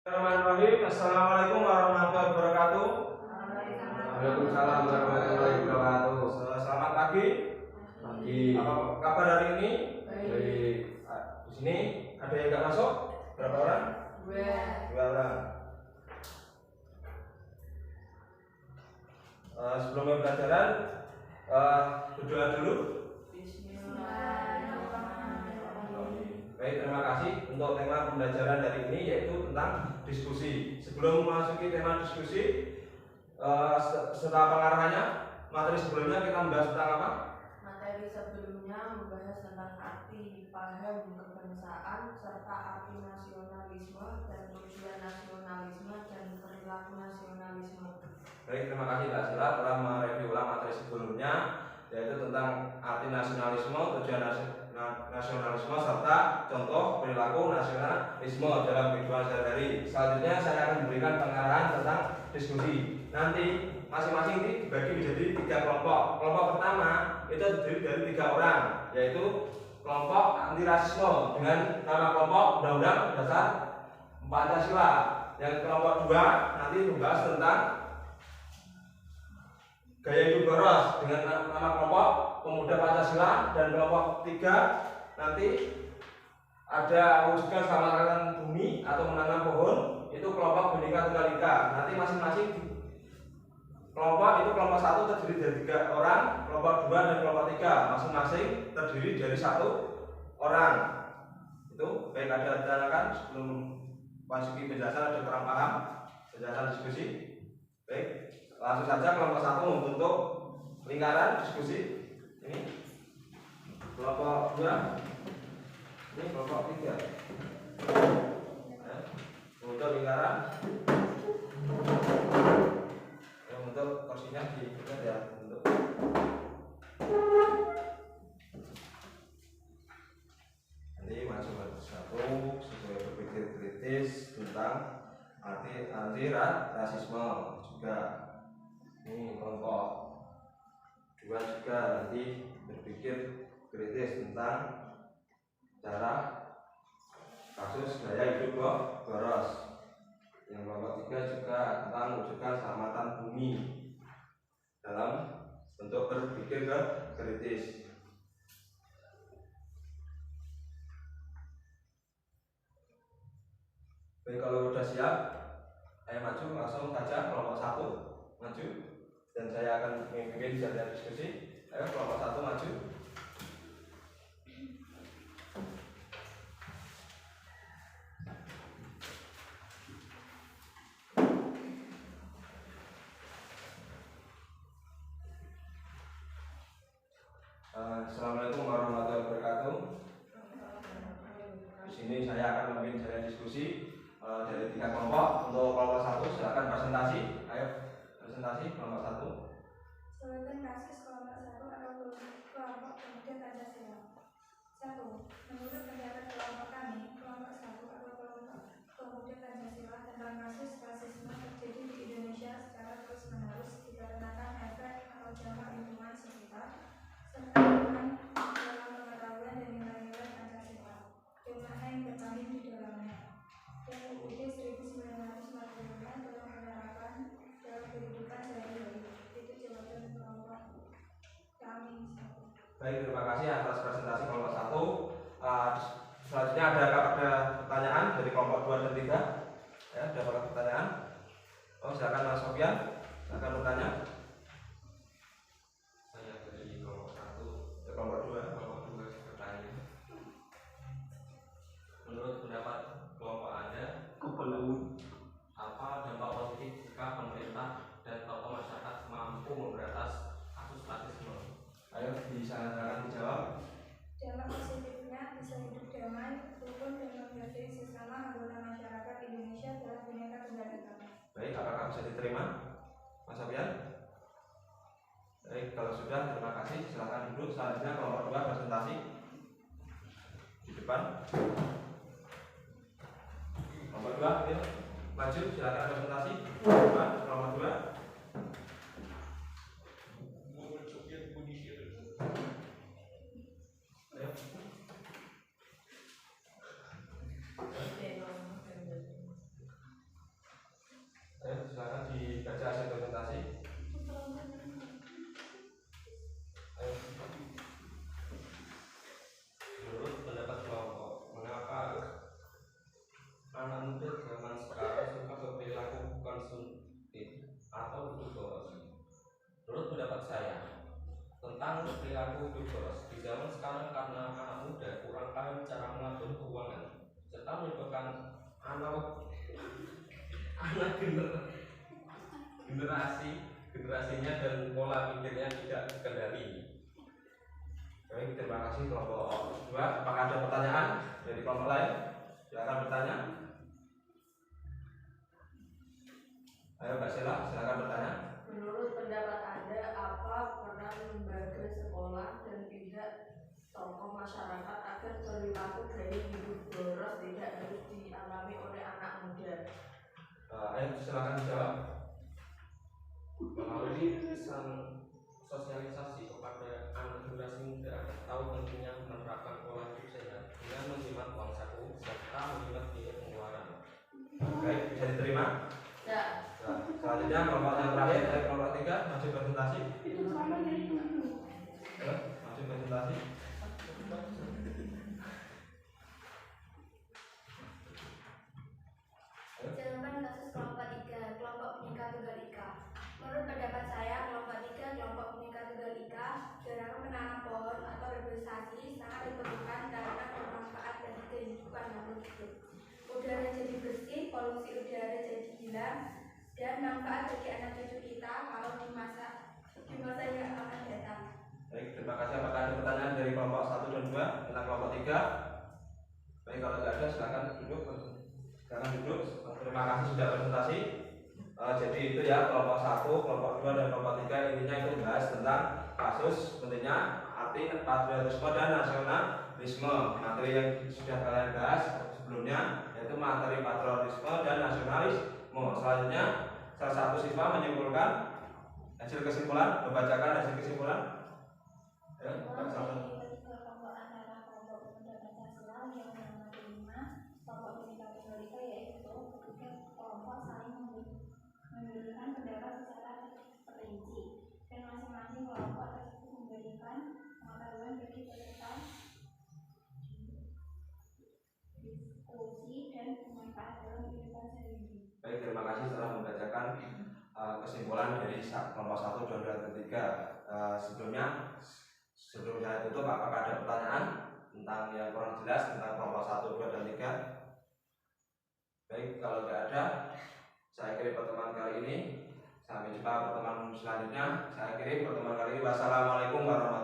Bismillahirrahmanirrahim. Assalamualaikum warahmatullahi wabarakatuh. Waalaikumsalam warahmatullahi wabarakatuh. Selamat pagi. Apa kabar hari ini? Baik. Di sini ada yang nggak masuk? Berapa orang? Dua orang. Sebelum pembelajaran, berdoa dulu. Baik, terima kasih untuk tema pembelajaran hari ini yaitu tentang diskusi. Sebelum memasuki tema diskusi, setelah pengarahannya, materi sebelumnya kita membahas tentang apa? Materi sebelumnya membahas tentang arti, paham, kebangsaan, serta arti nasionalisme dan tujuan nasionalisme dan perilaku nasionalisme. Baik, terima kasih Mbak Sila telah mereview ulang materi sebelumnya, yaitu tentang arti nasionalisme, tujuan nasionalisme, serta contoh perilaku nasionalisme dalam kehidupan sehari-hari. Selanjutnya saya akan memberikan pengarahan tentang diskusi. Nanti masing-masing dibagi menjadi 3 kelompok. Kelompok pertama itu terdiri dari 3 orang, yaitu kelompok anti rasisme dengan nama kelompok Undang-Undang Dasar Pancasila. Yang kelompok 2 nanti membahas tentang gaya hidup boros dengan nama kelompok Pemuda Pancasila, dan kelompok 3 nanti ada mewujudkan keselamatan bumi atau menanam pohon, itu kelompok Bhinneka Tunggal Ika. Nanti masing-masing kelompok itu, kelompok 1 terdiri dari 3 orang, kelompok 2 dan kelompok 3 masing-masing terdiri dari 1 orang. Itu baik, ada ditanyakan sebelum masuki penjelasan, ada kurang paham penjelasan diskusi? Baik, langsung saja. Kelompok 1 membentuk lingkaran diskusi. Ini kelompok 2, ini kelompok 3. Membentuk lingkaran. Untuk kursinya diikat ya, untuk nanti maju satu sesuai berpikir kritis tentang anti rasisme juga. Ini kelompok 2 juga nanti berpikir kritis tentang cara kasus gaya hidup boros. Yang kelompok 3 juga tentang mewujudkan keselamatan bumi dalam bentuk berpikir kritis. Baik, kalau sudah siap, ayo maju langsung saja. Kelompok 1 maju, dan saya akan memimpin jalannya diskusi. Ayo kelompok 1 maju. Assalamualaikum warahmatullahi wabarakatuh. Di sini saya akan memimpin jalannya diskusi dari 3 kelompok. Untuk kelompok 1 silakan presentasi. Ayo presentasi kelompok 1. Slogan kasus kelompok 1 atau kelompok Pemuda Pancasila. 1. Menurut pendapat kelompok kami, kelompok 1 atau kelompok Pemuda Pancasila tentang kasus rasisme terjadi di Indonesia secara terus-menerus dikarenakan efek atau dampak lingkungan sekitar serta lingkungan dalam pengetahuan dan nilai-nilai Pancasila yang mana yang terkandung di dalamnya. UUD 1945 tentang penerapan dalam kehidupan sehari-hari. Itu jawaban kelompok kami. Baik, terima kasih atas presentasi kelompok 1. Selanjutnya ada pertanyaan dari kelompok 2 dan 3. Ya, ada pertanyaan? Silakan Mas Sofian, silakan bertanya. Saya dari kelompok 1. Kelompok 2. Kelompok 2 bertanya. Menurut pendapat kelompok Anda, apa dampak positif jika pemerintah dan tokoh masyarakat mampu memberantas kasus rasisme? Ayo silakan dijawab. Dampak positifnya bisa hidup damai, rukun dan menghargai sesama anggota masyarakat Indonesia dalam Bhinneka Tunggal Ika. Baik, apakah bisa diterima, Mas Sofian? Baik, kalau sudah, terima kasih. Silakan duduk. Selanjutnya kelompok 2 presentasi di depan. Kelompok 2, ayo maju, silakan presentasi di depan. Kelompok 2. Ayo. saya tentang perilaku hidup boros di zaman sekarang karena anak muda kurang paham cara mengatur keuangan serta menyebabkan generasinya dan pola pikirnya tidak terkendali. Baik, terima kasih kelompok 2. Apakah ada pertanyaan dari kelompok lain? Silakan bertanya. Ayo Mbak Sela, silakan bertanya. Menurut pendapat Anda, apa peran lembaga sekolah dan pihak tokoh masyarakat agar perilaku gaya hidup boros tidak harus dialami oleh anak muda? Ayo silakan dijawab. Melalui pesan sosialisasi kepada anak generasi muda tahu pentingnya menerapkan pola hidup sehat dengan menghemat uang saku serta menghemat biaya pengeluaran. Baik, bisa diterima. Ya. Nah, selanjutnya kelompok yang terakhir dari kelompok 3 maju presentasi. Maju presentasi. Jawaban kasus kelompok 3, kelompok Bhinneka Tunggal Ika. Menurut pendapat saya, kelompok 3, kelompok Bhinneka Tunggal Ika, gerakan menanam pohon atau reforestasi sangat diperlukan karena bermanfaat bagi kehidupan makhluk hidup. Udara jadi bersih, polusi udara jadi hilang, dan manfaat bagi anak cucu kita kalau di masa yang akan datang. Baik, terima kasih. Apakah ada pertanyaan dari kelompok 1 dan 2 tentang kelompok 3? Baik, kalau tidak ada silakan duduk. Sekarang duduk. Terima kasih sudah presentasi. Jadi itu ya kelompok 1, kelompok 2 dan kelompok 3 intinya itu bahas tentang kasus pentingnya arti patriotisme dan nasionalisme. Materi yang sudah kalian bahas sebelumnya yaitu materi patriotisme dan nasionalisme. Selanjutnya salah satu siswa menyimpulkan hasil kesimpulan, membacakan hasil kesimpulan. Ya, Kelompok kelompok antara kelompok pemuda Pancasila yang nomor 5, kelompok Bhinneka Tunggal Ika yaitu ketiga kelompok saling memberikan pendapat secara terperinci dan masing-masing kelompok tersebut memberikan pengetahuan bagi peserta diskusi dan bermanfaat dalam kehidupan sehari-hari. Baik, terima kasih telah membacakan kesimpulan dari kelompok 1 dan 3. Sebelum saya tutup, apakah ada pertanyaan tentang yang kurang jelas tentang kelompok 1, 2, dan 3? Baik, kalau tidak ada, saya akhiri pertemuan kali ini. Sampai jumpa pertemuan selanjutnya. Saya akhiri pertemuan kali ini. Wassalamualaikum warahmatullahi wabarakatuh.